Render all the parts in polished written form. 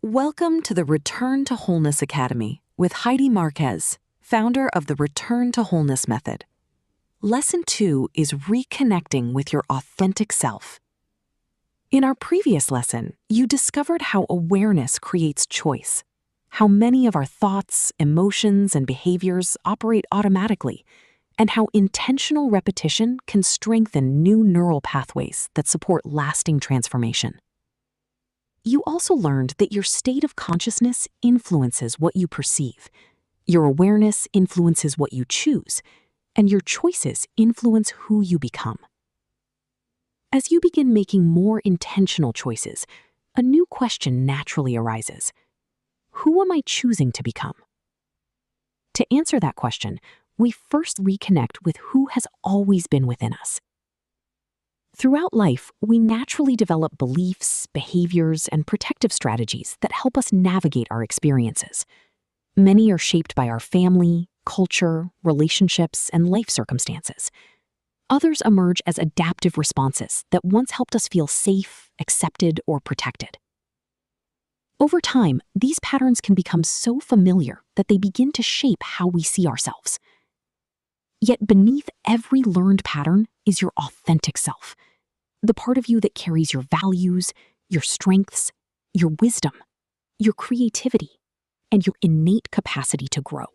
Welcome to the Return to Wholeness Academy with Heidi Marquez, founder of the Return to Wholeness method. Lesson 2 is reconnecting with your authentic self. In our previous lesson, you discovered how awareness creates choice, how many of our thoughts, emotions, and behaviors operate automatically, and how intentional repetition can strengthen new neural pathways that support lasting transformation. You also learned that your state of consciousness influences what you perceive, your awareness influences what you choose, and your choices influence who you become. As you begin making more intentional choices, a new question naturally arises. Who am I choosing to become? To answer that question, we first reconnect with who has always been within us. Throughout life, we naturally develop beliefs, behaviors, and protective strategies that help us navigate our experiences. Many are shaped by our family, culture, relationships, and life circumstances. Others emerge as adaptive responses that once helped us feel safe, accepted, or protected. Over time, these patterns can become so familiar that they begin to shape how we see ourselves. Yet beneath every learned pattern is your authentic self, the part of you that carries your values, your strengths, your wisdom, your creativity, and your innate capacity to grow.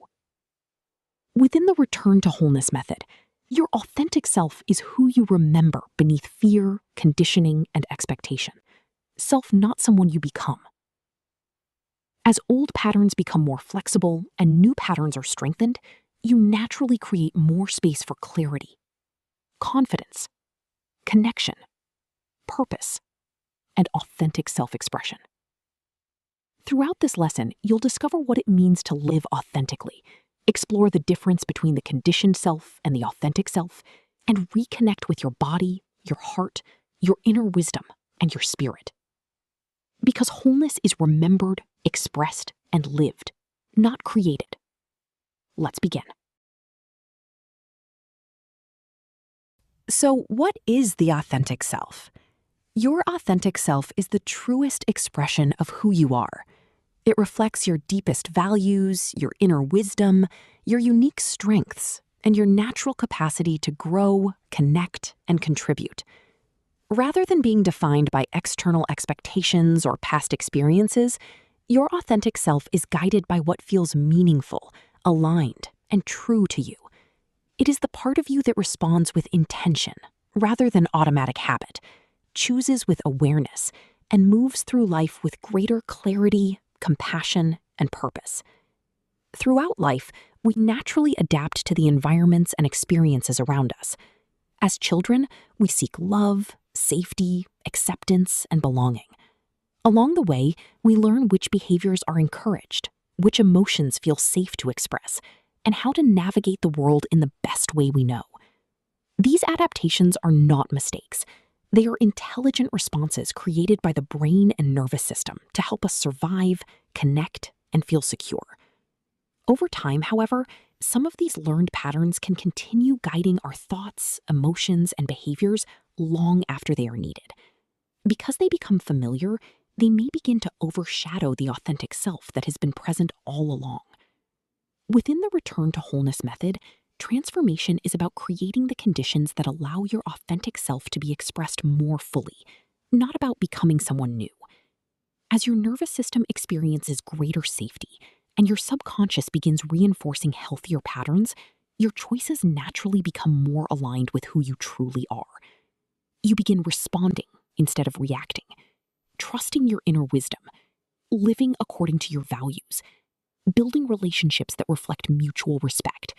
Within the Return to Wholeness method, your authentic self is who you remember beneath fear, conditioning, and expectation. Self, not someone you become. As old patterns become more flexible and new patterns are strengthened, you naturally create more space for clarity, confidence, connection, purpose, and authentic self-expression. Throughout this lesson, you'll discover what it means to live authentically, explore the difference between the conditioned self and the authentic self, and reconnect with your body, your heart, your inner wisdom, and your spirit. Because wholeness is remembered, expressed, and lived, not created. Let's begin. So, what is the authentic self? Your authentic self is the truest expression of who you are. It reflects your deepest values, your inner wisdom, your unique strengths, and your natural capacity to grow, connect, and contribute. Rather than being defined by external expectations or past experiences, your authentic self is guided by what feels meaningful, aligned, and true to you. It is the part of you that responds with intention, rather than automatic habit, chooses with awareness, and moves through life with greater clarity, compassion, and purpose. Throughout life, we naturally adapt to the environments and experiences around us. As children, we seek love, safety, acceptance, and belonging. Along the way, we learn which behaviors are encouraged, which emotions feel safe to express, and how to navigate the world in the best way we know. These adaptations are not mistakes. They are intelligent responses created by the brain and nervous system to help us survive, connect, and feel secure. Over time, however, some of these learned patterns can continue guiding our thoughts, emotions, and behaviors long after they are needed. Because they become familiar, they may begin to overshadow the authentic self that has been present all along. Within the Return to Wholeness method, transformation is about creating the conditions that allow your authentic self to be expressed more fully, not about becoming someone new. As your nervous system experiences greater safety and your subconscious begins reinforcing healthier patterns, your choices naturally become more aligned with who you truly are. You begin responding instead of reacting, trusting your inner wisdom, living according to your values, building relationships that reflect mutual respect,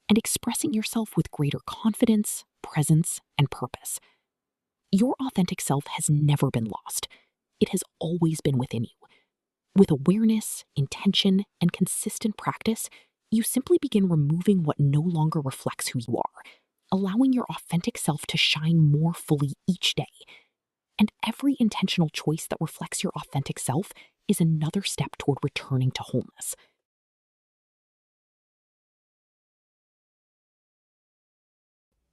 and expressing yourself with greater confidence, presence, and purpose. Your authentic self has never been lost. It has always been within you. With awareness, intention, and consistent practice, you simply begin removing what no longer reflects who you are, allowing your authentic self to shine more fully each day. And every intentional choice that reflects your authentic self is another step toward returning to wholeness.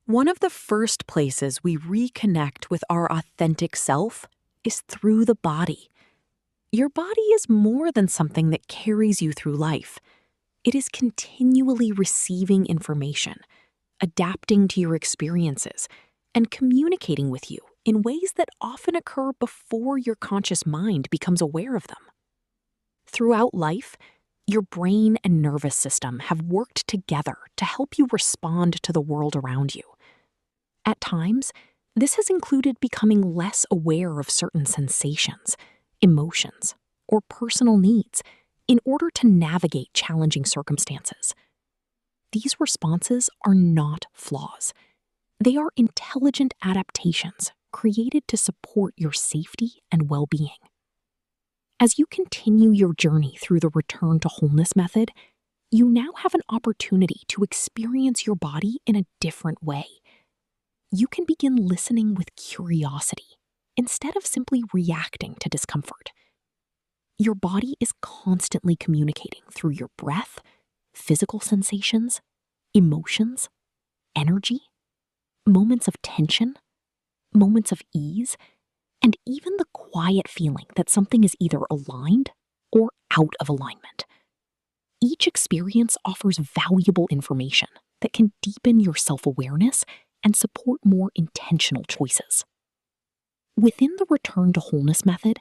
One of the first places we reconnect with our authentic self is through the body. Your body is more than something that carries you through life. It is continually receiving information, adapting to your experiences, and communicating with you in ways that often occur before your conscious mind becomes aware of them. Throughout life, your brain and nervous system have worked together to help you respond to the world around you. At times, this has included becoming less aware of certain sensations, emotions, or personal needs in order to navigate challenging circumstances. These responses are not flaws. They are intelligent adaptations created to support your safety and well-being. As you continue your journey through the Return to Wholeness method, you now have an opportunity to experience your body in a different way. You can begin listening with curiosity instead of simply reacting to discomfort. Your body is constantly communicating through your breath, physical sensations, emotions, energy, moments of tension, moments of ease, and even the quiet feeling that something is either aligned or out of alignment. Each experience offers valuable information that can deepen your self-awareness and support more intentional choices. Within the Return to Wholeness method,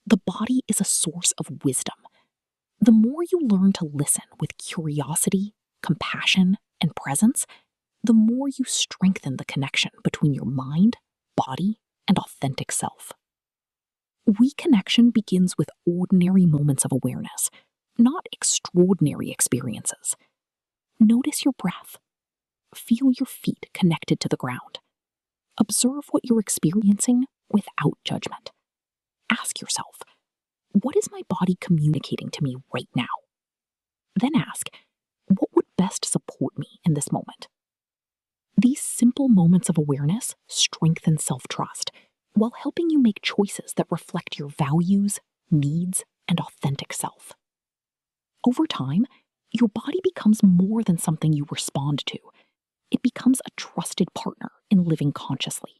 the body is a source of wisdom. The more you learn to listen with curiosity, compassion, and presence, the more you strengthen the connection between your mind, body, and authentic self. Reconnection begins with ordinary moments of awareness, not extraordinary experiences. Notice your breath. Feel your feet connected to the ground. Observe what you're experiencing without judgment. Ask yourself, what is my body communicating to me right now? Then ask, what would best support me in this moment? These simple moments of awareness strengthen self-trust while helping you make choices that reflect your values, needs, and authentic self. Over time, your body becomes more than something you respond to. It becomes a trusted partner in living consciously.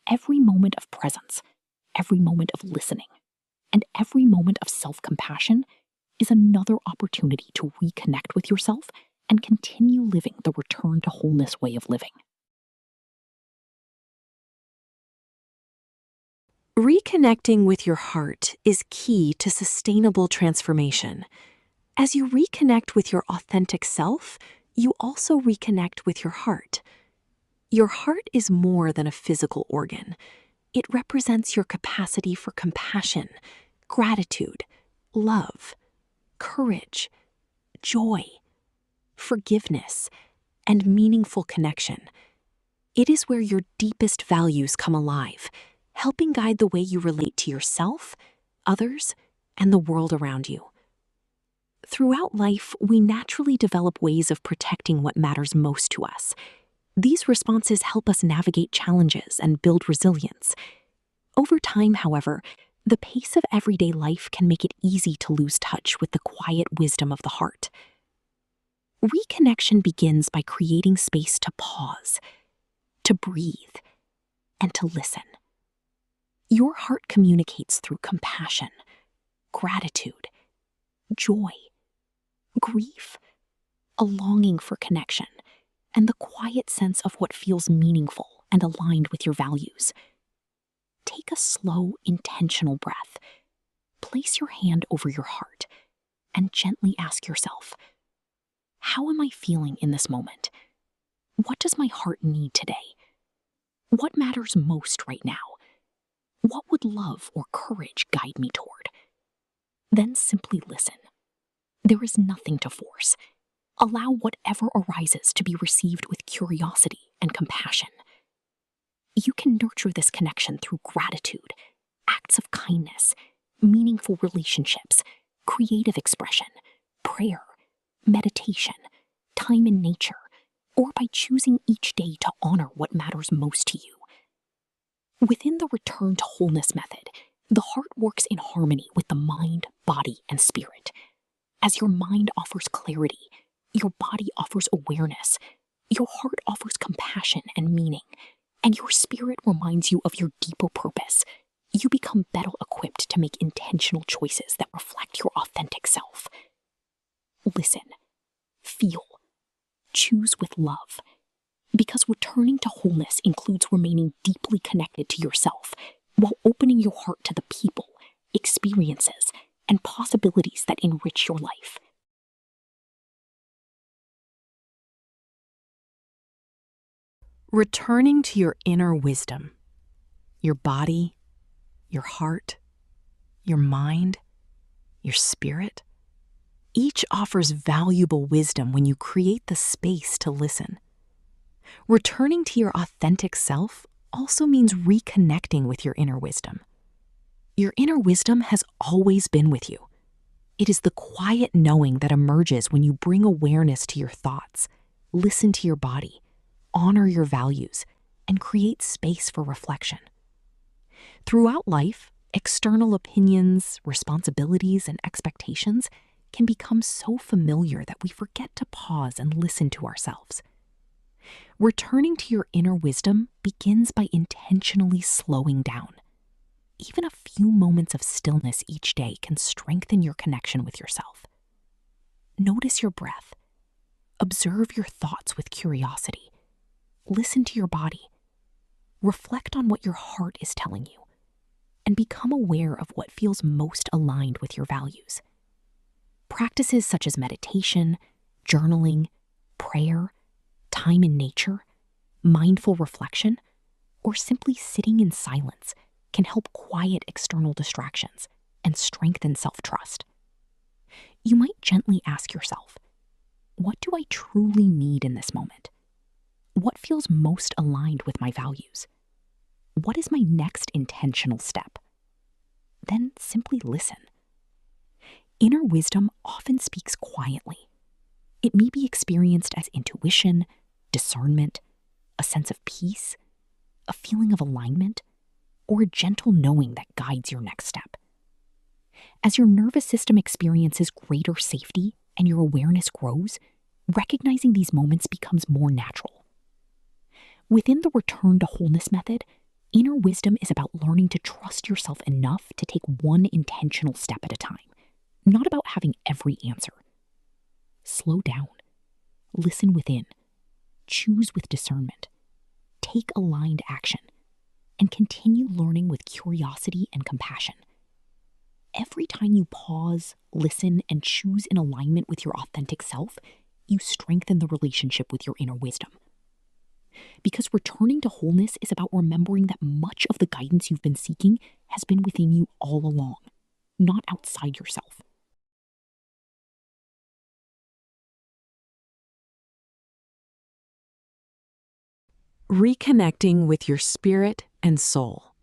Every moment of presence, every moment of listening, and every moment of self-compassion is another opportunity to reconnect with yourself and continue living the Return to Wholeness way of living. Reconnecting with your heart is key to sustainable transformation. As you reconnect with your authentic self, you also reconnect with your heart. Your heart is more than a physical organ. It represents your capacity for compassion, gratitude, love, courage, joy, forgiveness, and meaningful connection. It is where your deepest values come alive, helping guide the way you relate to yourself, others, and the world around you. Throughout life, we naturally develop ways of protecting what matters most to us. These responses help us navigate challenges and build resilience. Over time, however, the pace of everyday life can make it easy to lose touch with the quiet wisdom of the heart. Reconnection begins by creating space to pause, to breathe, and to listen. Your heart communicates through compassion, gratitude, joy, grief, a longing for connection, and the quiet sense of what feels meaningful and aligned with your values. Take a slow, intentional breath. Place your hand over your heart and gently ask yourself, how am I feeling in this moment? What does my heart need today? What matters most right now? What would love or courage guide me toward? Then simply listen. There is nothing to force. Allow whatever arises to be received with curiosity and compassion. You can nurture this connection through gratitude, acts of kindness, meaningful relationships, creative expression, prayer, meditation, time in nature, or by choosing each day to honor what matters most to you. Within the Return to Wholeness method, the heart works in harmony with the mind, body, and spirit. As your mind offers clarity, your body offers awareness, your heart offers compassion and meaning, and your spirit reminds you of your deeper purpose, you become better equipped to make intentional choices that reflect your authentic self. Listen, feel, choose with love, because returning to wholeness includes remaining deeply connected to yourself while opening your heart to the people, experiences, and possibilities that enrich your life. Returning to your inner wisdom, your body, your heart, your mind, your spirit, each offers valuable wisdom when you create the space to listen. Returning to your authentic self also means reconnecting with your inner wisdom. Your inner wisdom has always been with you. It is the quiet knowing that emerges when you bring awareness to your thoughts, listen to your body, honor your values, and create space for reflection. Throughout life, external opinions, responsibilities, and expectations can become so familiar that we forget to pause and listen to ourselves. Returning to your inner wisdom begins by intentionally slowing down. Even a few moments of stillness each day can strengthen your connection with yourself. Notice your breath. Observe your thoughts with curiosity. Listen to your body. Reflect on what your heart is telling you, and become aware of what feels most aligned with your values. Practices such as meditation, journaling, prayer, time in nature, mindful reflection, or simply sitting in silence can help quiet external distractions and strengthen self-trust. You might gently ask yourself, what do I truly need in this moment? What feels most aligned with my values? What is my next intentional step? Then simply listen. Inner wisdom often speaks quietly. It may be experienced as intuition, discernment, a sense of peace, a feeling of alignment, or a gentle knowing that guides your next step. As your nervous system experiences greater safety and your awareness grows, recognizing these moments becomes more natural. Within the Return to Wholeness method, inner wisdom is about learning to trust yourself enough to take one intentional step at a time, not about having every answer. Slow down, listen within, choose with discernment, take aligned action, and continue learning with curiosity and compassion. Every time you pause, listen, and choose in alignment with your authentic self, you strengthen the relationship with your inner wisdom. Because returning to wholeness is about remembering that much of the guidance you've been seeking has been within you all along, not outside yourself. Reconnecting with your spirit and soul.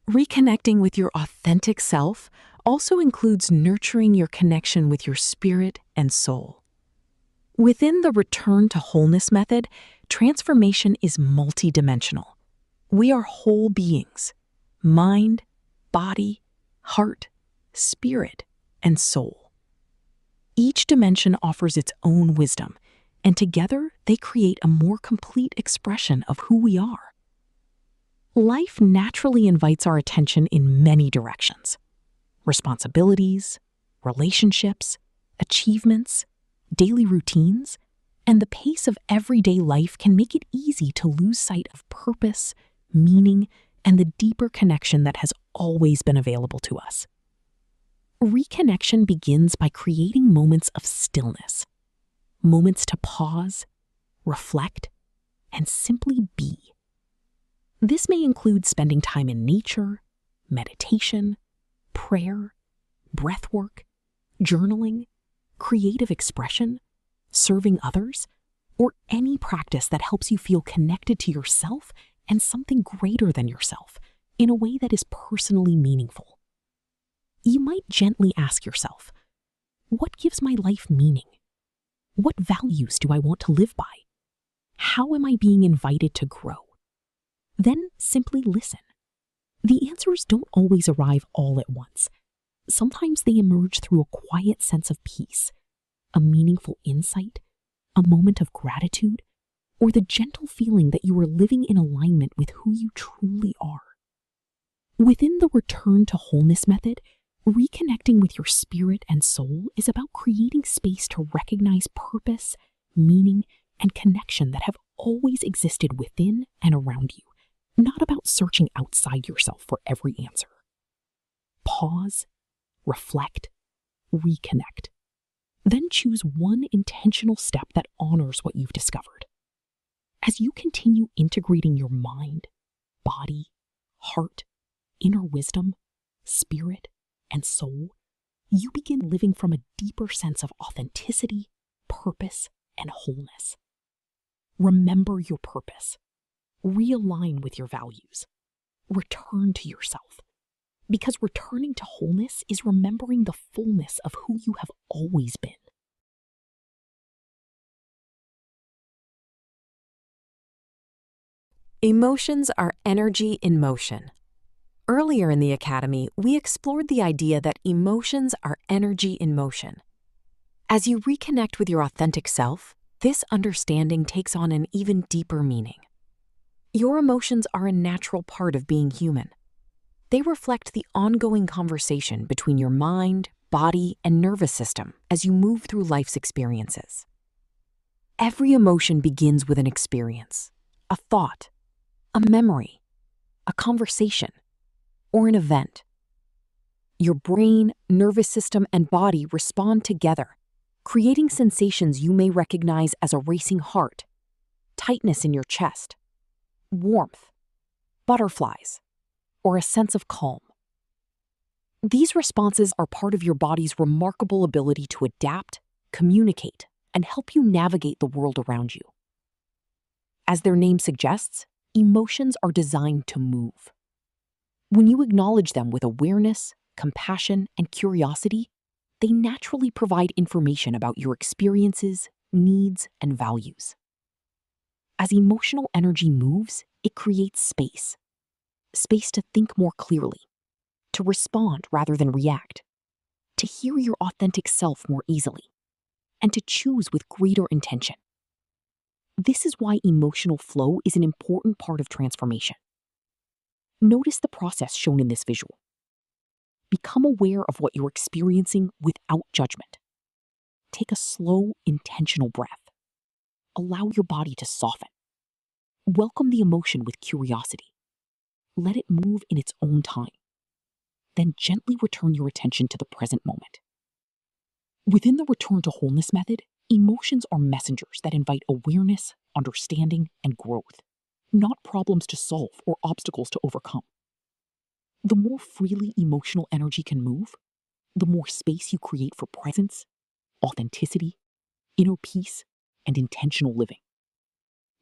Reconnecting with your authentic self also includes nurturing your connection with your spirit and soul. Within the Return to Wholeness method, transformation is multidimensional. We are whole beings: mind, body, heart, spirit, and soul. Each dimension offers its own wisdom, and together they create a more complete expression of who we are. Life naturally invites our attention in many directions: responsibilities, relationships, achievements, daily routines, and the pace of everyday life can make it easy to lose sight of purpose, meaning, and the deeper connection that has always been available to us. Reconnection begins by creating moments of stillness, moments to pause, reflect, and simply be. This may include spending time in nature, meditation, prayer, breathwork, journaling, creative expression, serving others, or any practice that helps you feel connected to yourself and something greater than yourself in a way that is personally meaningful. You might gently ask yourself, what gives my life meaning? What values do I want to live by? How am I being invited to grow? Then simply listen. The answers don't always arrive all at once. Sometimes they emerge through a quiet sense of peace, a meaningful insight, a moment of gratitude, or the gentle feeling that you are living in alignment with who you truly are. Within the Return to Wholeness method, reconnecting with your spirit and soul is about creating space to recognize purpose, meaning, and connection that have always existed within and around you, not about searching outside yourself for every answer. Pause, reflect, reconnect. Then choose one intentional step that honors what you've discovered. As you continue integrating your mind, body, heart, inner wisdom, spirit, and soul, you begin living from a deeper sense of authenticity, purpose, and wholeness. Remember your purpose. Realign with your values. Return to yourself. Because returning to wholeness is remembering the fullness of who you have always been. Emotions are energy in motion. Earlier in the Academy, we explored the idea that emotions are energy in motion. As you reconnect with your authentic self, this understanding takes on an even deeper meaning. Your emotions are a natural part of being human. They reflect the ongoing conversation between your mind, body, and nervous system as you move through life's experiences. Every emotion begins with an experience, a thought, a memory, a conversation, or an event. Your brain, nervous system, and body respond together, creating sensations you may recognize as a racing heart, tightness in your chest, warmth, butterflies, or a sense of calm. These responses are part of your body's remarkable ability to adapt, communicate, and help you navigate the world around you. As their name suggests, emotions are designed to move. When you acknowledge them with awareness, compassion, and curiosity, they naturally provide information about your experiences, needs, and values. As emotional energy moves, it creates space. Space to think more clearly, to respond rather than react, to hear your authentic self more easily, and to choose with greater intention. This is why emotional flow is an important part of transformation. Notice the process shown in this visual. Become aware of what you're experiencing without judgment. Take a slow, intentional breath. Allow your body to soften. Welcome the emotion with curiosity. Let it move in its own time. Then gently return your attention to the present moment. Within the Return to Wholeness method, emotions are messengers that invite awareness, understanding, and growth, not problems to solve or obstacles to overcome. The more freely emotional energy can move, the more space you create for presence, authenticity, inner peace, and intentional living.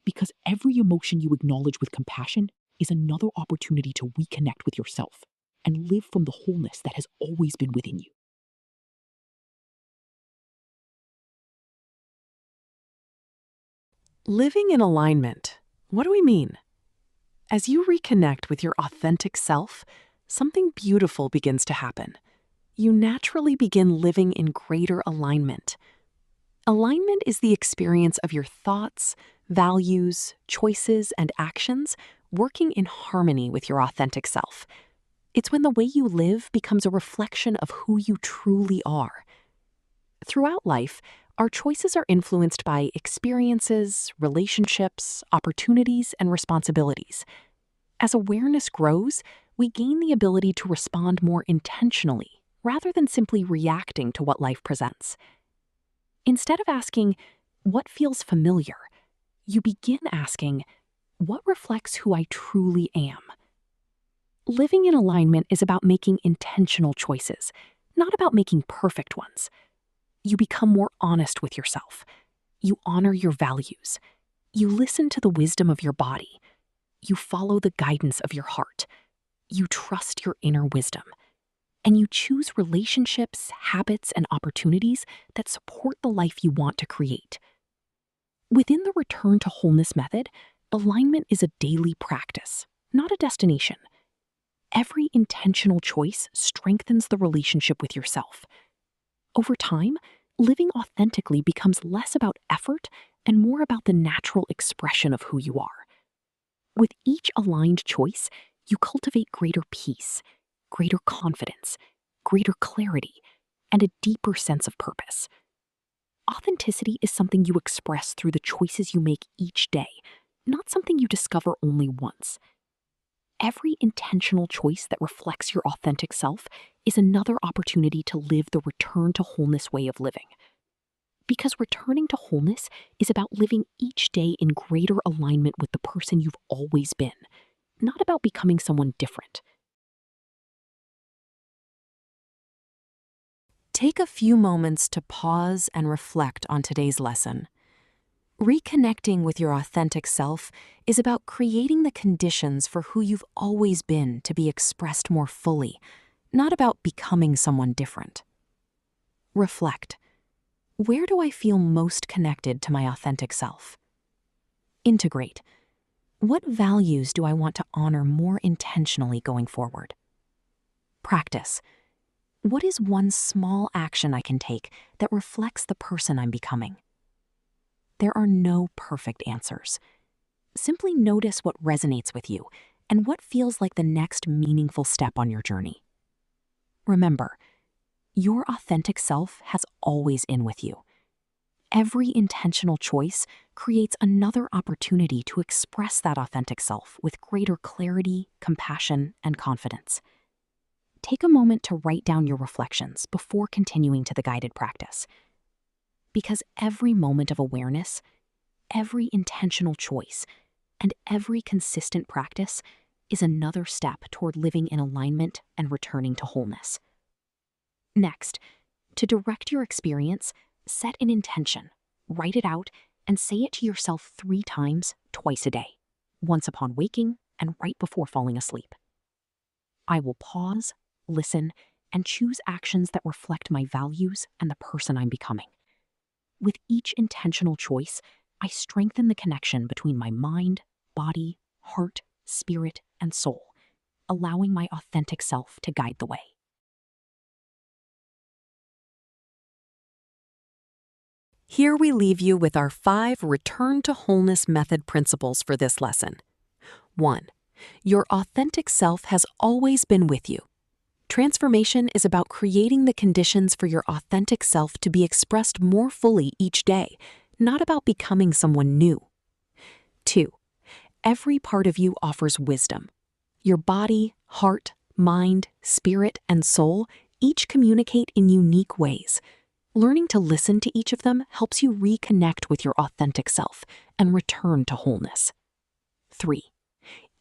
Because every emotion you acknowledge with compassion is another opportunity to reconnect with yourself and live from the wholeness that has always been within you. Living in alignment. What do we mean? As you reconnect with your authentic self, something beautiful begins to happen. You naturally begin living in greater alignment. Alignment is the experience of your thoughts, values, choices, and actions working in harmony with your authentic self. It's when the way you live becomes a reflection of who you truly are. Throughout life, our choices are influenced by experiences, relationships, opportunities, and responsibilities. As awareness grows, we gain the ability to respond more intentionally, rather than simply reacting to what life presents. Instead of asking, what feels familiar, you begin asking, what reflects who I truly am? Living in alignment is about making intentional choices, not about making perfect ones. You become more honest with yourself. You honor your values. You listen to the wisdom of your body. You follow the guidance of your heart. You trust your inner wisdom. And you choose relationships, habits, and opportunities that support the life you want to create. Within the Return to Wholeness method, alignment is a daily practice, not a destination. Every intentional choice strengthens the relationship with yourself. Over time, living authentically becomes less about effort and more about the natural expression of who you are. With each aligned choice, you cultivate greater peace, greater confidence, greater clarity, and a deeper sense of purpose. Authenticity is something you express through the choices you make each day, not something you discover only once. Every intentional choice that reflects your authentic self is another opportunity to live the return to wholeness way of living. Because returning to wholeness is about living each day in greater alignment with the person you've always been, not about becoming someone different. Take a few moments to pause and reflect on today's lesson. Reconnecting with your authentic self is about creating the conditions for who you've always been to be expressed more fully, not about becoming someone different. Reflect. Where do I feel most connected to my authentic self? Integrate. What values do I want to honor more intentionally going forward? Practice. What is one small action I can take that reflects the person I'm becoming? There are no perfect answers. Simply notice what resonates with you and what feels like the next meaningful step on your journey. Remember, your authentic self has always been with you. Every intentional choice creates another opportunity to express that authentic self with greater clarity, compassion, and confidence. Take a moment to write down your reflections before continuing to the guided practice. Because every moment of awareness, every intentional choice, and every consistent practice is another step toward living in alignment and returning to wholeness. Next, to direct your experience, set an intention, write it out, and say it to yourself 3 times, twice a day, once upon waking and right before falling asleep. I will pause, listen, and choose actions that reflect my values and the person I'm becoming. With each intentional choice, I strengthen the connection between my mind, body, heart, spirit, and soul, allowing my authentic self to guide the way. Here we leave you with our 5 Return to Wholeness method principles for this lesson. 1. Your authentic self has always been with you. Transformation is about creating the conditions for your authentic self to be expressed more fully each day, not about becoming someone new. 2. Every part of you offers wisdom. Your body, heart, mind, spirit, and soul each communicate in unique ways. Learning to listen to each of them helps you reconnect with your authentic self and return to wholeness. 3.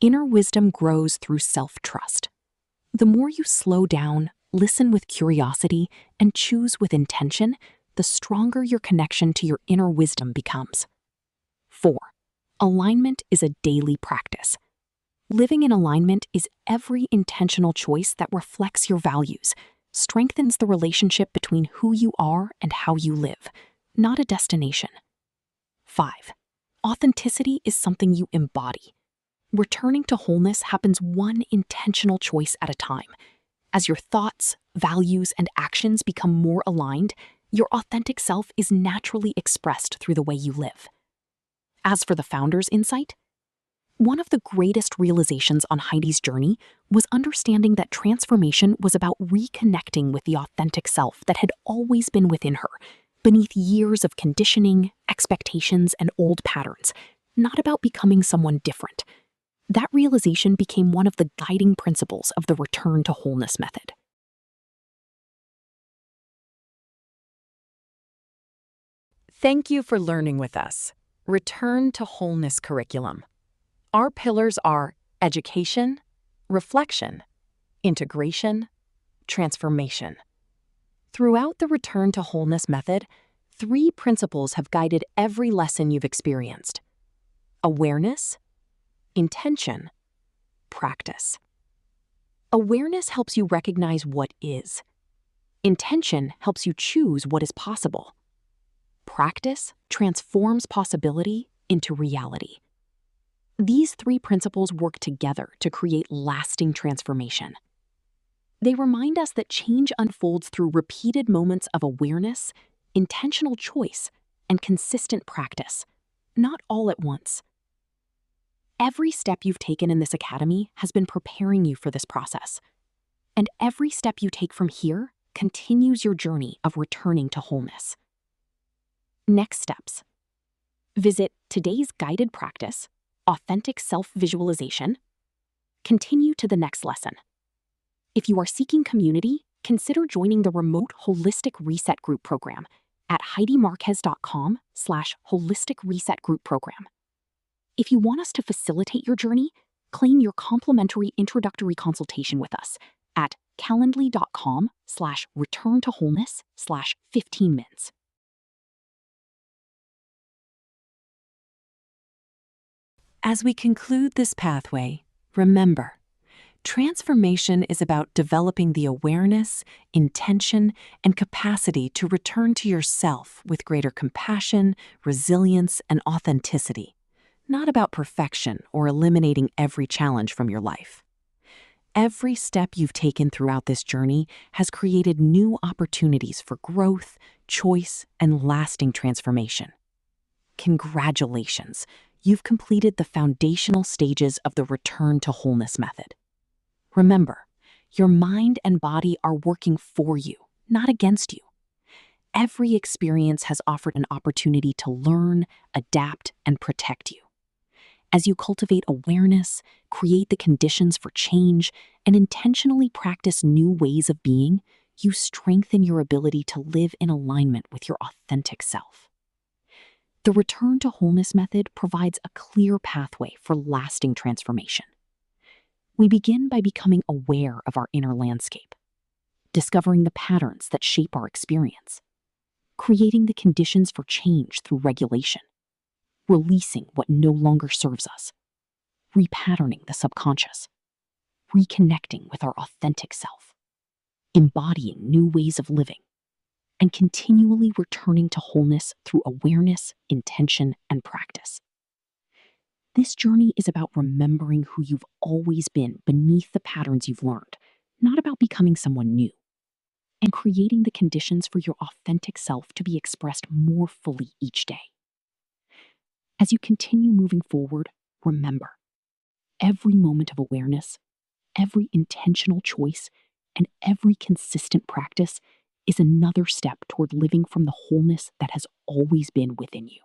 Inner wisdom grows through self-trust. The more you slow down, listen with curiosity, and choose with intention, the stronger your connection to your inner wisdom becomes. 4. Alignment is a daily practice. Living in alignment is every intentional choice that reflects your values, strengthens the relationship between who you are and how you live, not a destination. 5. Authenticity is something you embody. Returning to wholeness happens one intentional choice at a time. As your thoughts, values, and actions become more aligned, your authentic self is naturally expressed through the way you live. As for the founder's insight, one of the greatest realizations on Heidi's journey was understanding that transformation was about reconnecting with the authentic self that had always been within her, beneath years of conditioning, expectations, and old patterns, not about becoming someone different. That realization became one of the guiding principles of the Return to Wholeness method. Thank you for learning with us. Return to Wholeness curriculum. Our pillars are education, reflection, integration, transformation. Throughout the Return to Wholeness method, 3 principles have guided every lesson you've experienced: awareness, intention, practice. Awareness helps you recognize what is. Intention helps you choose what is possible. Practice transforms possibility into reality. These 3 principles work together to create lasting transformation. They remind us that change unfolds through repeated moments of awareness, intentional choice, and consistent practice, not all at once. Every step you've taken in this academy has been preparing you for this process. And every step you take from here continues your journey of returning to wholeness. Next steps. Visit today's guided practice, authentic self-visualization. Continue to the next lesson. If you are seeking community, consider joining the remote Holistic Reset Group program at HeidiMarquez.com/Holistic Reset Group program. If you want us to facilitate your journey, claim your complimentary introductory consultation with us at calendly.com/return to wholeness/15 minutes. As we conclude this pathway, remember, transformation is about developing the awareness, intention, and capacity to return to yourself with greater compassion, resilience, and authenticity, not about perfection or eliminating every challenge from your life. Every step you've taken throughout this journey has created new opportunities for growth, choice, and lasting transformation. Congratulations, you've completed the foundational stages of the Return to Wholeness method. Remember, your mind and body are working for you, not against you. Every experience has offered an opportunity to learn, adapt, and protect you. As you cultivate awareness, create the conditions for change, and intentionally practice new ways of being, you strengthen your ability to live in alignment with your authentic self. The Return to Wholeness method provides a clear pathway for lasting transformation. We begin by becoming aware of our inner landscape, discovering the patterns that shape our experience, creating the conditions for change through regulation, releasing what no longer serves us, repatterning the subconscious, reconnecting with our authentic self, embodying new ways of living, and continually returning to wholeness through awareness, intention, and practice. This journey is about remembering who you've always been beneath the patterns you've learned, not about becoming someone new, and creating the conditions for your authentic self to be expressed more fully each day. As you continue moving forward, remember, every moment of awareness, every intentional choice, and every consistent practice is another step toward living from the wholeness that has always been within you.